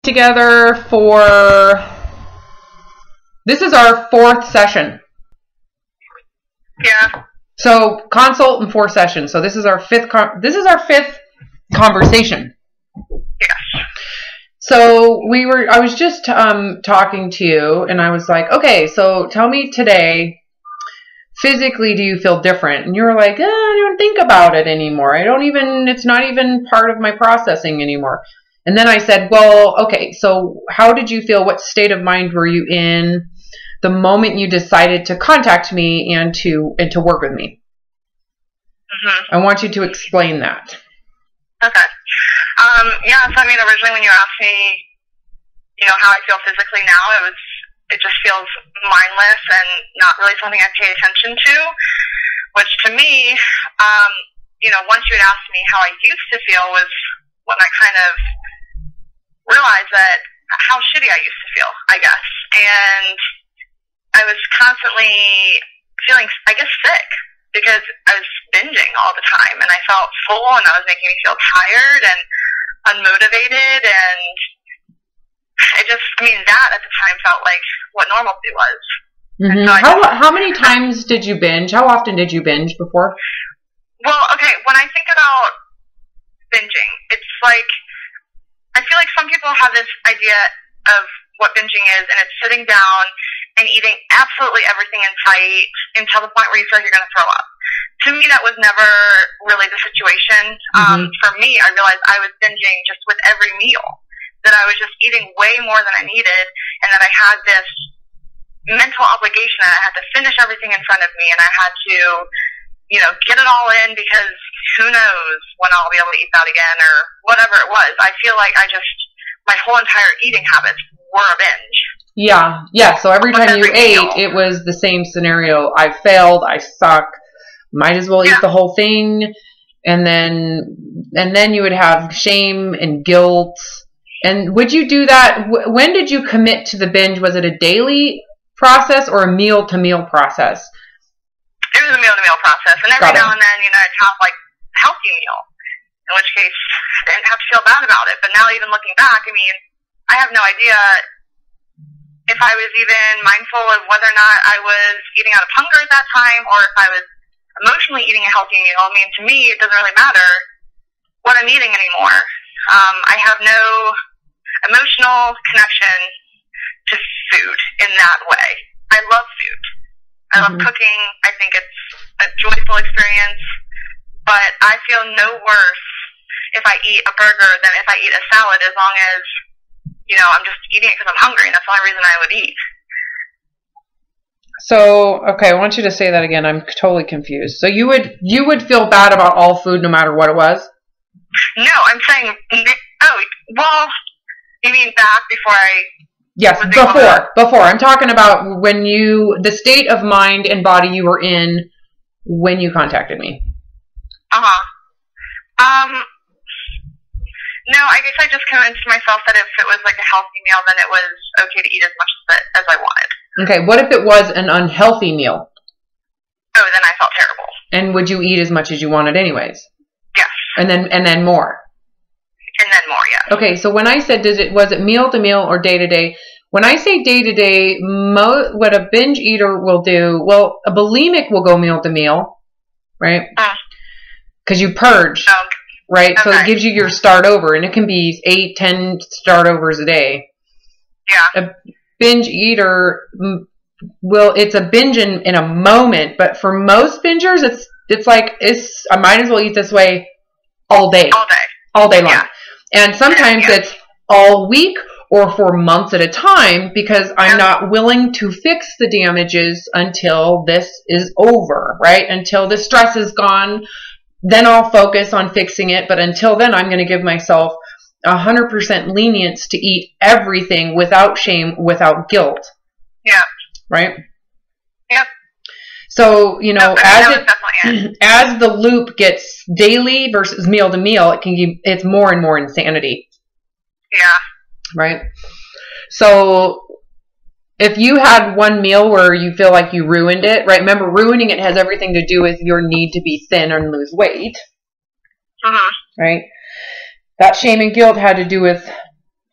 Together for, this is our 4th session. Yeah. So consult and 4 sessions. So this is our 5th conversation. Yes. So I was just talking to you, and I was like, okay, so tell me today, physically, do you feel different? And you were like, I don't think about it anymore. It's not even part of my processing anymore. And then I said, well, okay, so how did you feel? What state of mind were you in the moment you decided to contact me and to work with me? Mm-hmm. I want you to explain that. Okay. Yeah, so I mean, originally when you asked me, how I feel physically now, it just feels mindless and not really something I pay attention to, which to me, once you had asked me how I used to feel was when I kind of realized that how shitty I used to feel, I guess. And I was constantly feeling, I guess, sick because I was binging all the time and I felt full and that was making me feel tired and unmotivated, and that at the time felt like what normalcy was. Mm-hmm. So how many times did you binge? How often did you binge before? Well, okay, when I think about binging, it's like, I feel like some people have this idea of what binging is, and it's sitting down and eating absolutely everything in sight until the point where you feel like you're going to throw up. To me, that was never really the situation. Mm-hmm. For me, I realized I was binging just with every meal, that I was just eating way more than I needed, and that I had this mental obligation that I had to finish everything in front of me, and I had to, get it all in because who knows when I'll be able to eat that again or whatever it was. I feel like my whole entire eating habits were a binge. Yeah. So every time you ate, it was the same scenario. I failed. I suck. Might as well eat the whole thing. And then you would have shame and guilt. And would you do that? When did you commit to the binge? Was it a daily process or a meal-to-meal process? It was a meal-to-meal process. And every now and then, I'd have like a healthy meal, in which case I didn't have to feel bad about it. But now even looking back, I have no idea if I was even mindful of whether or not I was eating out of hunger at that time or if I was emotionally eating a healthy meal. To me, it doesn't really matter what I'm eating anymore. I have no emotional connection to food in that way. I love food. I love cooking. I think it's a joyful experience. But I feel no worse if I eat a burger than if I eat a salad, as long as, I'm just eating it because I'm hungry, and that's the only reason I would eat. So, okay, I want you to say that again. I'm totally confused. So you would feel bad about all food no matter what it was? No, I'm saying, you mean back before I... Yes, before. I'm talking about when the state of mind and body you were in when you contacted me. No, I guess I just convinced myself that if it was like a healthy meal, then it was okay to eat as much as I wanted. Okay, what if it was an unhealthy meal? Oh, then I felt terrible. And would you eat as much as you wanted anyways? Yes. And then more? And then more, yes. Okay, so when I said, was it meal to meal or day to day? When I say day to day, what a binge eater will do, well, a bulimic will go meal to meal, right? Because you purge, right? Okay. So it gives you your start over, and it can be 8, 10 start overs a day. Yeah. A binge eater it's a binge in a moment, but for most bingers, it's like I might as well eat this way all day long. Yeah. And sometimes it's all week or for months at a time because I'm not willing to fix the damages until this is over, right? Until the stress is gone, then I'll focus on fixing it. But until then, I'm going to give myself 100% lenience to eat everything without shame, without guilt. Yeah. Right? Yep. So, as the loop gets daily versus meal to meal, it's more and more insanity. Yeah. Right? So if you had one meal where you feel like you ruined it, right? Remember, ruining it has everything to do with your need to be thin and lose weight. Right? That shame and guilt had to do with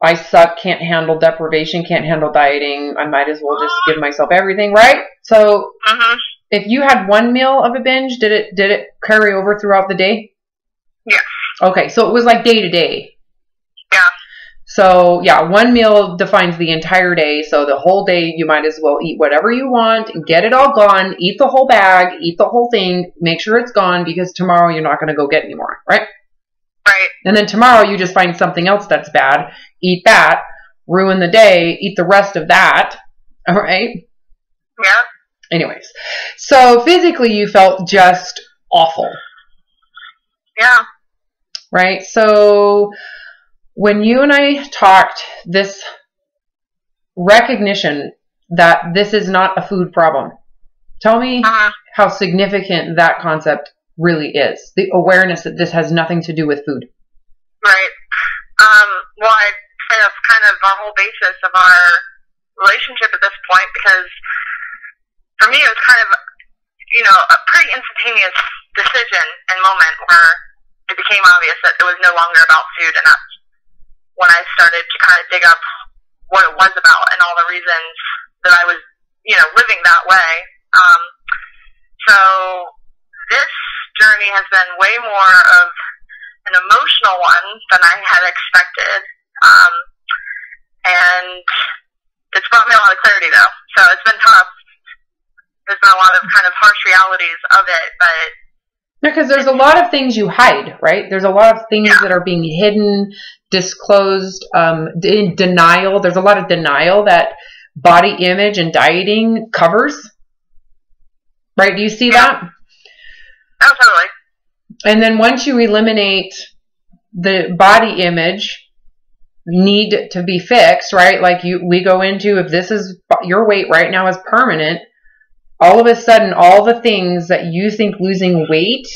I suck, can't handle deprivation, can't handle dieting. I might as well just give myself everything, right? So if you had one meal of a binge, did it carry over throughout the day? Yes. Okay, so it was like day to day. Yeah. So yeah, one meal defines the entire day. So the whole day you might as well eat whatever you want, get it all gone, eat the whole bag, eat the whole thing, make sure it's gone because tomorrow you're not going to go get any more, right? Right. And then tomorrow you just find something else that's bad, eat that, ruin the day, eat the rest of that, all right? Yeah. Anyways, so physically you felt just awful. Yeah. Right? So when you and I talked, this recognition that this is not a food problem, tell me how significant that concept really is. The awareness that this has nothing to do with food. Right. Well, I'd say that's kind of our whole basis of our relationship at this point, because for me it was kind of, a pretty instantaneous decision and moment where it became obvious that it was no longer about food, and that's when I started to kind of dig up what it was about and all the reasons that I was, living that way. So this journey has been way more of an emotional one than I had expected. And it's brought me a lot of clarity though. So it's been tough. There's been a lot of kind of harsh realities of it, but because there's a lot of things you hide, right? There's a lot of things that are being hidden, disclosed, in denial. There's a lot of denial that body image and dieting covers, right? Do you see that? Oh, totally. And then once you eliminate the body image need to be fixed, right? Like we go into, if this is your weight right now is permanent, all of a sudden, all the things that you think losing weight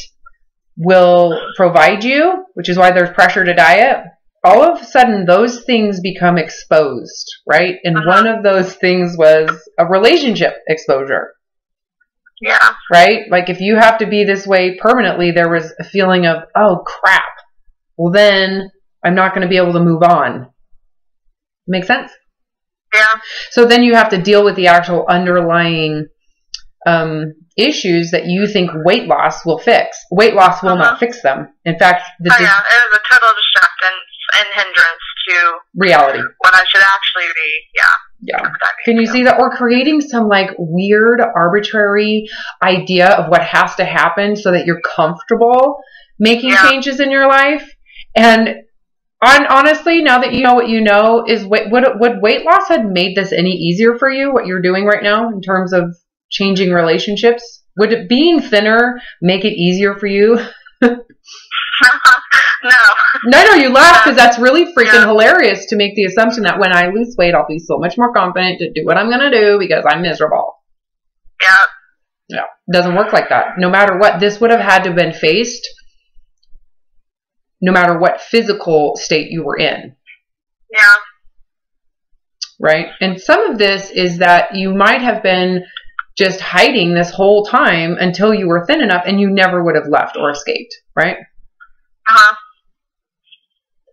will provide you, which is why there's pressure to diet, all of a sudden those things become exposed, right? And one of those things was a relationship exposure. Yeah. Right? Like if you have to be this way permanently, there was a feeling of, oh crap, well then I'm not going to be able to move on. Make sense? Yeah. So then you have to deal with the actual underlying issues that you think weight loss will fix. Weight loss will not fix them. In fact, it was a total distraction and hindrance to reality. What I should actually be. Yeah. Can you see that? Or creating some like weird, arbitrary idea of what has to happen so that you're comfortable making changes in your life. And honestly, now that you know what you know, would weight loss have made this any easier for you, what you're doing right now in terms of changing relationships? Would it being thinner make it easier for you? No, you laugh because that's really freaking hilarious to make the assumption that when I lose weight, I'll be so much more confident to do what I'm going to do because I'm miserable. Yeah. It doesn't work like that. No matter what, this would have had to have been faced no matter what physical state you were in. Yeah. Right? And some of this is that you might have been just hiding this whole time until you were thin enough and you never would have left or escaped, right?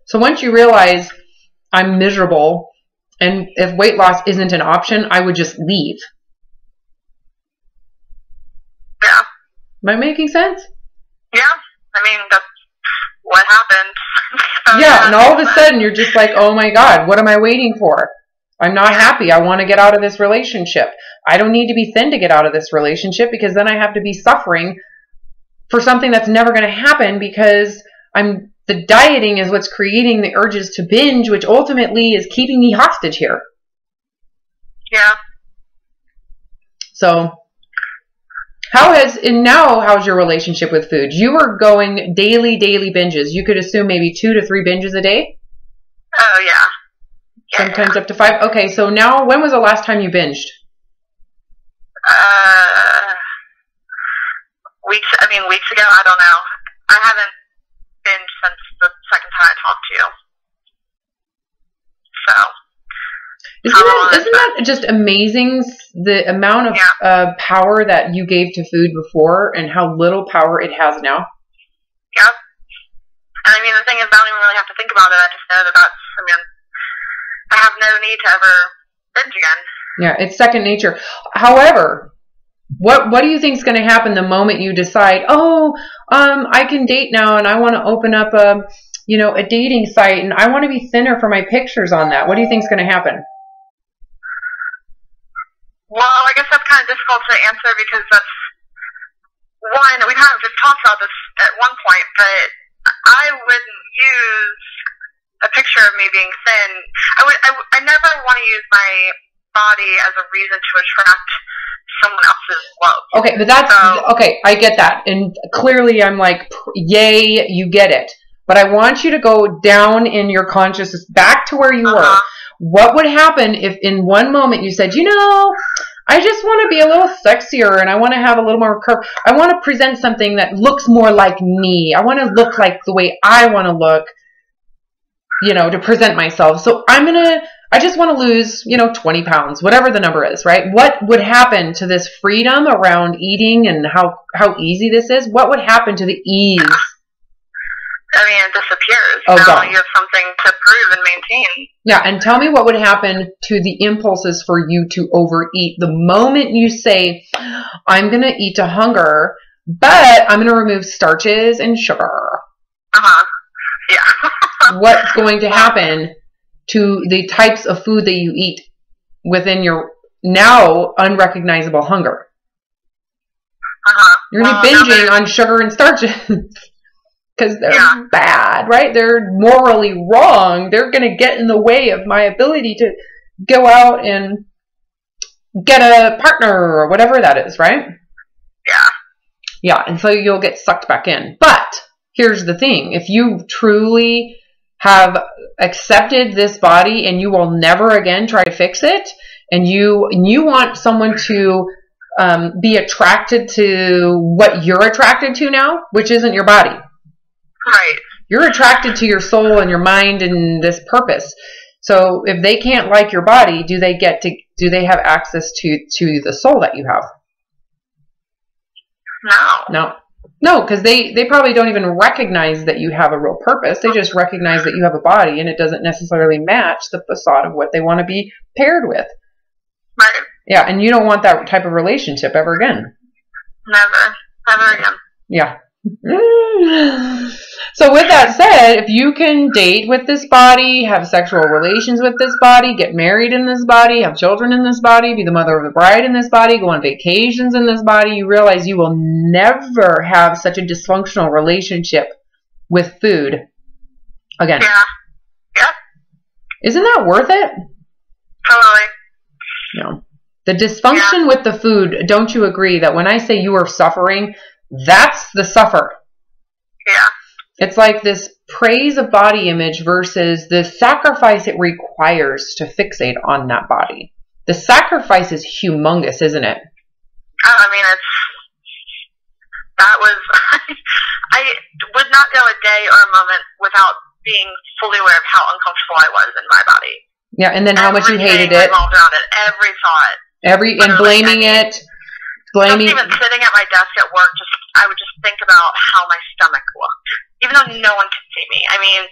So once you realize I'm miserable and if weight loss isn't an option, I would just leave. Yeah. Am I making sense? Yeah. I mean, that's what happened. Yeah, and all of a sudden you're just like, oh my God, what am I waiting for? I'm not happy. I want to get out of this relationship. I don't need to be thin to get out of this relationship because then I have to be suffering for something that's never going to happen because the dieting is what's creating the urges to binge, which ultimately is keeping me hostage here. Yeah. So how's your relationship with food? You were going daily binges. You could assume maybe 2 to 3 binges a day? Oh, yeah. Sometimes up to 5. Okay, so now when was the last time you binged? Weeks ago. I don't know. I haven't binged since the second time I talked to you. So. Isn't that just amazing, the amount of power that you gave to food before and how little power it has now? Yeah. And I mean, the thing is, I don't even really have to think about it. I just know that that's, have no need to ever binge again. Yeah, it's second nature. However, what do you think is going to happen the moment you decide, oh, I can date now and I want to open up a dating site and I want to be thinner for my pictures on that? What do you think is going to happen? Well, I guess that's kind of difficult to answer because that's one, we kind of just talked about this at one point, but I wouldn't use a picture of me being thin. I never want to use my body as a reason to attract someone else's love. Okay, but that's okay. I get that, and clearly, I'm like, yay, you get it. But I want you to go down in your consciousness back to where you were. What would happen if, in one moment, you said, I just want to be a little sexier, and I want to have a little more curve. I want to present something that looks more like me. I want to look like the way I want to look, to present myself. So I just want to lose, 20 pounds, whatever the number is, right? What would happen to this freedom around eating and how easy this is? What would happen to the ease? I mean, it disappears. Oh, now God. You have something to prove and maintain. Yeah, and tell me what would happen to the impulses for you to overeat the moment you say, I'm going to eat to hunger, but I'm going to remove starches and sugar. Yeah. What's going to happen to the types of food that you eat within your now unrecognizable hunger? You're going to be binging on sugar and starches. Because they're bad, right? They're morally wrong. They're going to get in the way of my ability to go out and get a partner or whatever that is, right? Yeah. Yeah, and so you'll get sucked back in. But here's the thing. If you truly have accepted this body and you will never again try to fix it, and you want someone to be attracted to what you're attracted to now, which isn't your body. Right. You're attracted to your soul and your mind and this purpose. So if they can't like your body, do they have access to the soul that you have? No, because they probably don't even recognize that you have a real purpose. They just recognize that you have a body and it doesn't necessarily match the facade of what they want to be paired with. Right. Yeah, and you don't want that type of relationship ever again. Never again. Yeah. So with that said, if you can date with this body, have sexual relations with this body, get married in this body, have children in this body, be the mother of the bride in this body, go on vacations in this body, you realize you will never have such a dysfunctional relationship with food again. Yeah. Isn't that worth it? Totally. No. The dysfunction with the food, don't you agree that when I say you are suffering, that's the suffer? Yeah. It's like this praise of body image versus the sacrifice it requires to fixate on that body. The sacrifice is humongous, isn't it? I mean, I would not go a day or a moment without being fully aware of how uncomfortable I was in my body. Yeah, and then how much you hated it. Revolved around it. Every thought. And blaming it. Just even sitting at my desk at work, I would just think about how my stomach looked, even though no one could see me. I mean,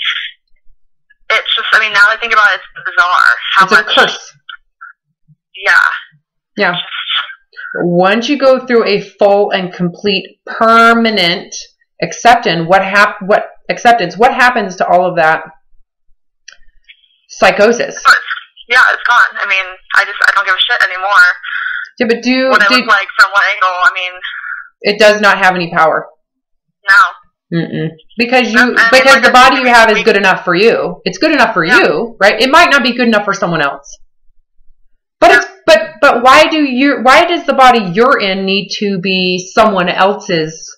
it's just, now that I think about it, it's bizarre. It's a curse. Yeah. Once you go through a full and complete permanent acceptance, what happens to all of that psychosis? Yeah, it's gone. I don't give a shit anymore. Yeah, but what it looked like from what angle, it does not have any power. No. Because the body you have is good enough for you. It's good enough for you, right? It might not be good enough for someone else. But why does the body you're in need to be someone else's?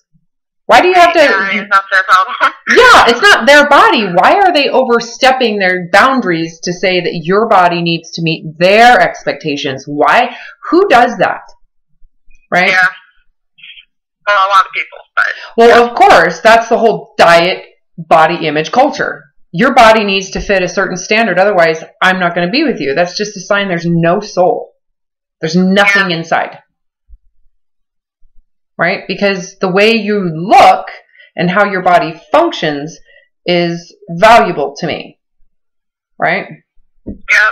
Why do you have to? It's not their problem. Yeah, it's not their body. Why are they overstepping their boundaries to say that your body needs to meet their expectations? Why? Who does that? Right? Yeah. Well, a lot of people. Well, of course, that's the whole diet body image culture. Your body needs to fit a certain standard. Otherwise, I'm not going to be with you. That's just a sign there's no soul. There's nothing inside. Right? Because the way you look and how your body functions is valuable to me. Right? Yeah.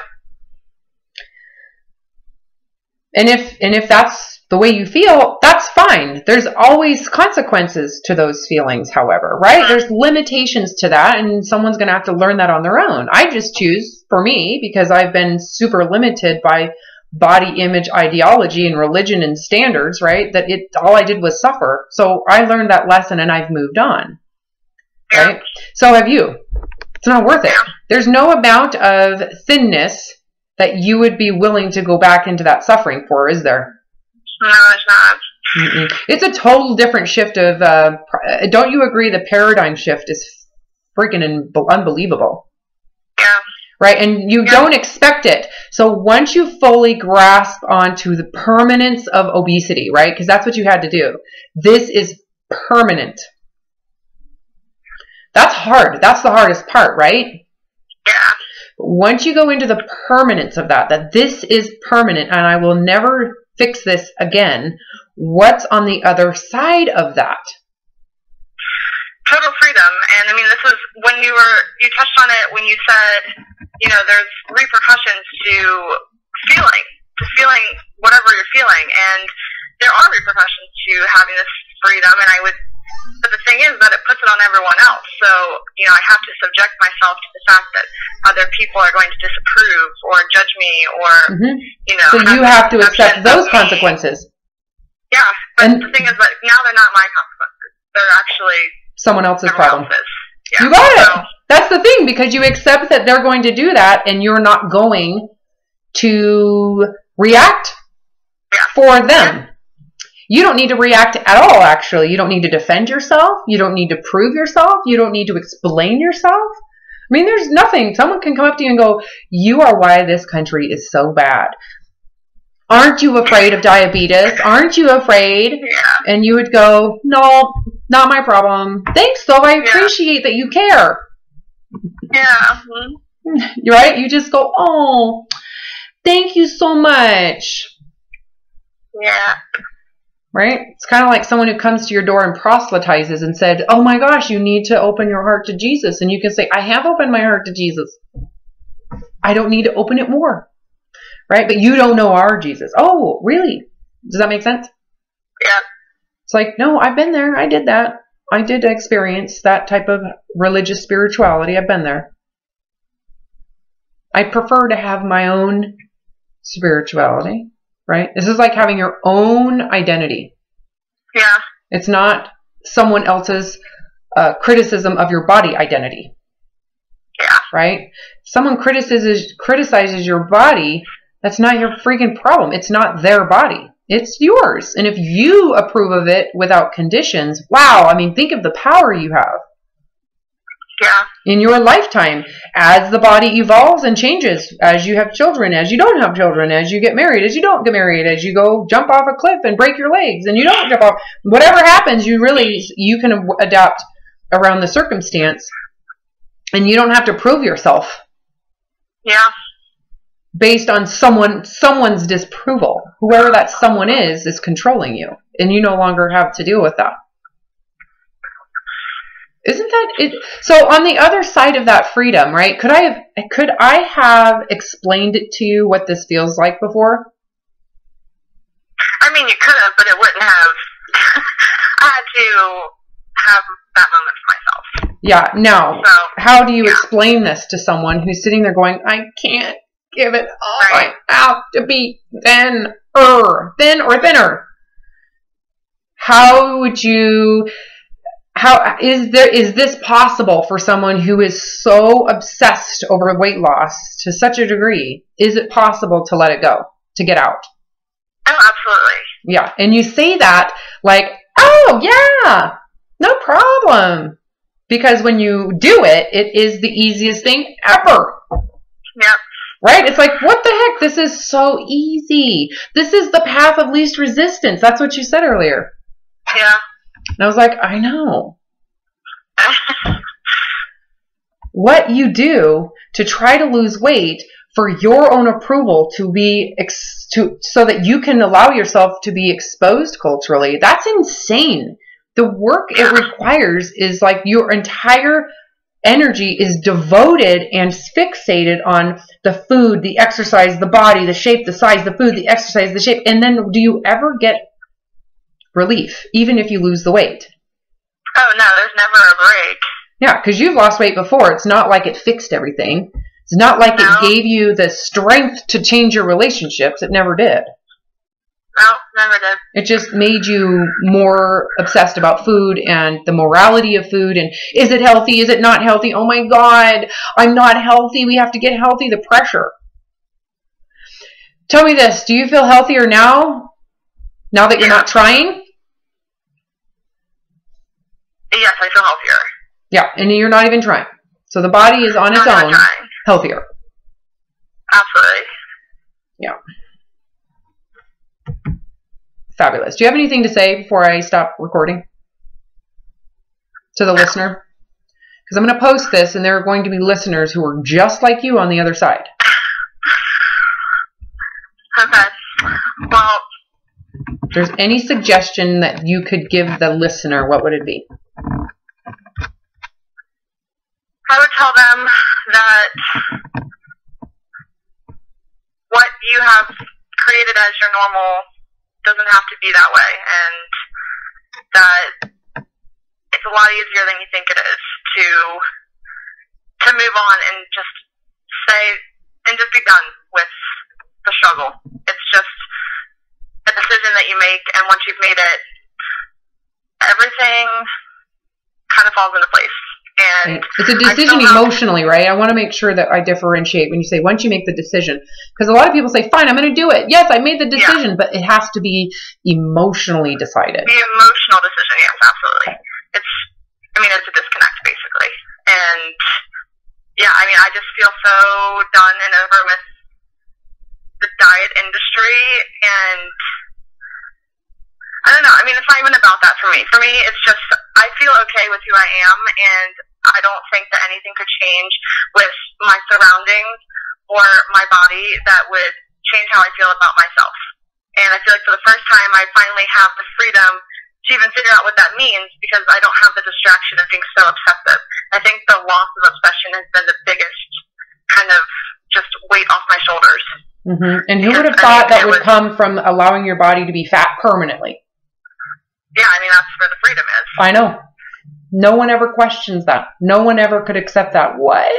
And if that's the way you feel, that's fine. There's always consequences to those feelings, however, right? There's limitations to that, and someone's going to have to learn that on their own. I just choose, for me, because I've been super limited by body image ideology and religion and standards, right? That all I did was suffer. So I learned that lesson and I've moved on, right? So have you. It's not worth it. There's no amount of thinness that you would be willing to go back into that suffering for, is there? No, it's not. It's a total different shift of, don't you agree the paradigm shift is freaking unbelievable? Yeah. Right? And you don't expect it. So once you fully grasp onto the permanence of obesity, right? Because that's what you had to do. This is permanent. That's hard. That's the hardest part, right? Yeah. Once you go into the permanence of that this is permanent and I will never fix this again, what's on the other side of that? Total freedom. And I mean, this is when you touched on it when you said, there's repercussions to feeling whatever you're feeling. And there are repercussions to having this freedom. But the thing is that it puts it on everyone else. So, I have to subject myself to the fact that other people are going to disapprove or judge me or, So you have to accept those consequences. Yeah. But the thing is that now they're not my consequences. They're actually someone else's problem. Yeah. You got it. That's the thing, because you accept that they're going to do that and you're not going to react for them. You don't need to react at all, actually. You don't need to defend yourself. You don't need to prove yourself. You don't need to explain yourself. I mean, there's nothing. Someone can come up to you and go, you are why this country is so bad. Aren't you afraid of diabetes? Aren't you afraid? Yeah. And you would go, no, not my problem. Thanks, though. I appreciate that you care. Yeah. You're right? You just go, oh, thank you so much. Yeah. Right? It's kind of like someone who comes to your door and proselytizes and said, oh my gosh, you need to open your heart to Jesus. And you can say, I have opened my heart to Jesus. I don't need to open it more. Right? But you don't know our Jesus. Oh, really? Does that make sense? Yeah. It's like, no, I've been there. I did that. I did experience that type of religious spirituality. I've been there. I prefer to have my own spirituality. Right? This is like having your own identity. Yeah. It's not someone else's criticism of your body identity. Yeah. Right? If someone criticizes your body, that's not your freaking problem. It's not their body. It's yours. And if you approve of it without conditions, wow, I mean, think of the power you have. Yeah. In your lifetime, as the body evolves and changes, as you have children, as you don't have children, as you get married, as you don't get married, as you go jump off a cliff and break your legs and you don't jump off, whatever happens, you can adapt around the circumstance and you don't have to prove yourself. Yeah. Based on someone's disapproval. Whoever that someone is controlling you and you no longer have to deal with that. Isn't that it? So on the other side of that freedom, right? Could I have explained it to you what this feels like before? I mean, you could have, but it wouldn't have. I had to have that moment for myself. Yeah. Now, how do you explain this to someone who's sitting there going, I can't give it all. I have to be thin or thinner. How would you? How is this possible for someone who is so obsessed over weight loss to such a degree? Is it possible to let it go, to get out? Oh, absolutely. Yeah. And you say that like, oh yeah, no problem. Because when you do it, it is the easiest thing ever. Yep. Right? It's like, what the heck? This is so easy. This is the path of least resistance. That's what you said earlier. Yeah. And I was like, I know. What you do to try to lose weight for your own approval to be so that you can allow yourself to be exposed culturally, that's insane. The work it requires is like your entire energy is devoted and fixated on the food, the exercise, the body, the shape, the size, the food, the exercise, the shape. And then do you ever get relief, even if you lose the weight? Oh, no, there's never a break. Yeah, because you've lost weight before. It's not like it fixed everything. It's not like it gave you the strength to change your relationships. It never did. No, never did. It just made you more obsessed about food and the morality of food. And is it healthy? Is it not healthy? Oh my God, I'm not healthy. We have to get healthy. The pressure. Tell me this. Do you feel healthier now? Now that you're not trying? Yes, I feel healthier. Yeah, and you're not even trying. So the body is on its own healthier. Absolutely. Yeah. Fabulous. Do you have anything to say before I stop recording to the listener? Because I'm going to post this and there are going to be listeners who are just like you on the other side. Okay. Well, if there's any suggestion that you could give the listener, what would it be? I would tell them that what you have created as your normal doesn't have to be that way, and that it's a lot easier than you think it is to move on and just be done with the struggle. It's just a decision that you make, and once you've made it, everything kind of falls into place. And it's a decision emotionally, right? I want to make sure that I differentiate when you say once you make the decision, because a lot of people say, fine, I'm going to do it. Yes, I made the decision, but it has to be emotionally decided. The emotional decision, yes, absolutely. It's a disconnect, basically. And yeah, I just feel so done and over with the diet industry, and I don't know. It's not even about that for me. For me, it's just I feel okay with who I am, and I don't think that anything could change with my surroundings or my body that would change how I feel about myself. And I feel like for the first time, I finally have the freedom to even figure out what that means, because I don't have the distraction of being so obsessive. I think the loss of obsession has been the biggest kind of just weight off my shoulders. Mm-hmm. And who would have thought that would come from allowing your body to be fat permanently? Yeah, that's where the freedom is. I know. No one ever questions that. No one ever could accept that. What?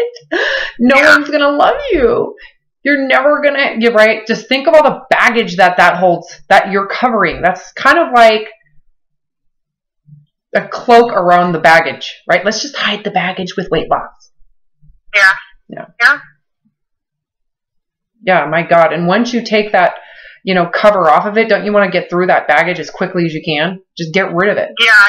No one's going to love you. You're never going to, you're right. Just think of all the baggage that holds, that you're covering. That's kind of like a cloak around the baggage, right? Let's just hide the baggage with weight loss. Yeah, my God. And once you take that, cover off of it, don't you want to get through that baggage as quickly as you can? Just get rid of it. Yeah,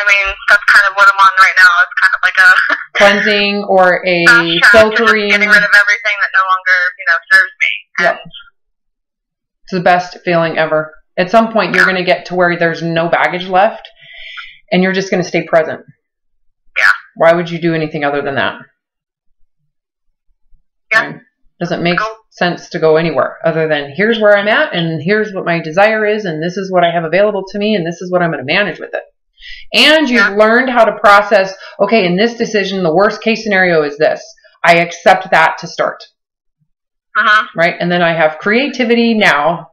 that's kind of what I'm on right now. It's kind of like a cleansing or a filtering. Getting rid of everything that no longer, serves me. Yep. It's the best feeling ever. At some point, you're going to get to where there's no baggage left, and you're just going to stay present. Yeah. Why would you do anything other than that? Yeah. Right? Doesn't make sense to go anywhere other than here's where I'm at, and here's what my desire is, and this is what I have available to me, and this is what I'm going to manage with it. And you've learned how to process, okay, in this decision, the worst case scenario is this. I accept that to start. Right? And then I have creativity now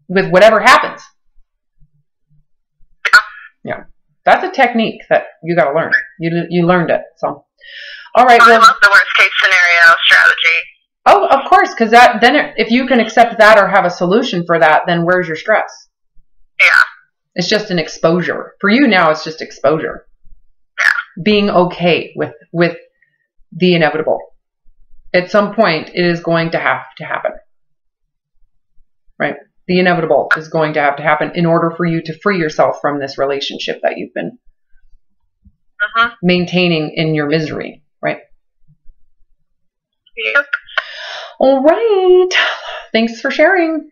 with whatever happens. Yeah. That's a technique that you got to learn. You learned it. So, all right. I love the worst case scenario strategy. Oh, of course, because if you can accept that or have a solution for that, then where's your stress? Yeah. It's just an exposure. For you now, it's just exposure. Yeah. Being okay with the inevitable. At some point, it is going to have to happen. Right? The inevitable is going to have to happen in order for you to free yourself from this relationship that you've been maintaining in your misery. Right? Yep. All right. Thanks for sharing.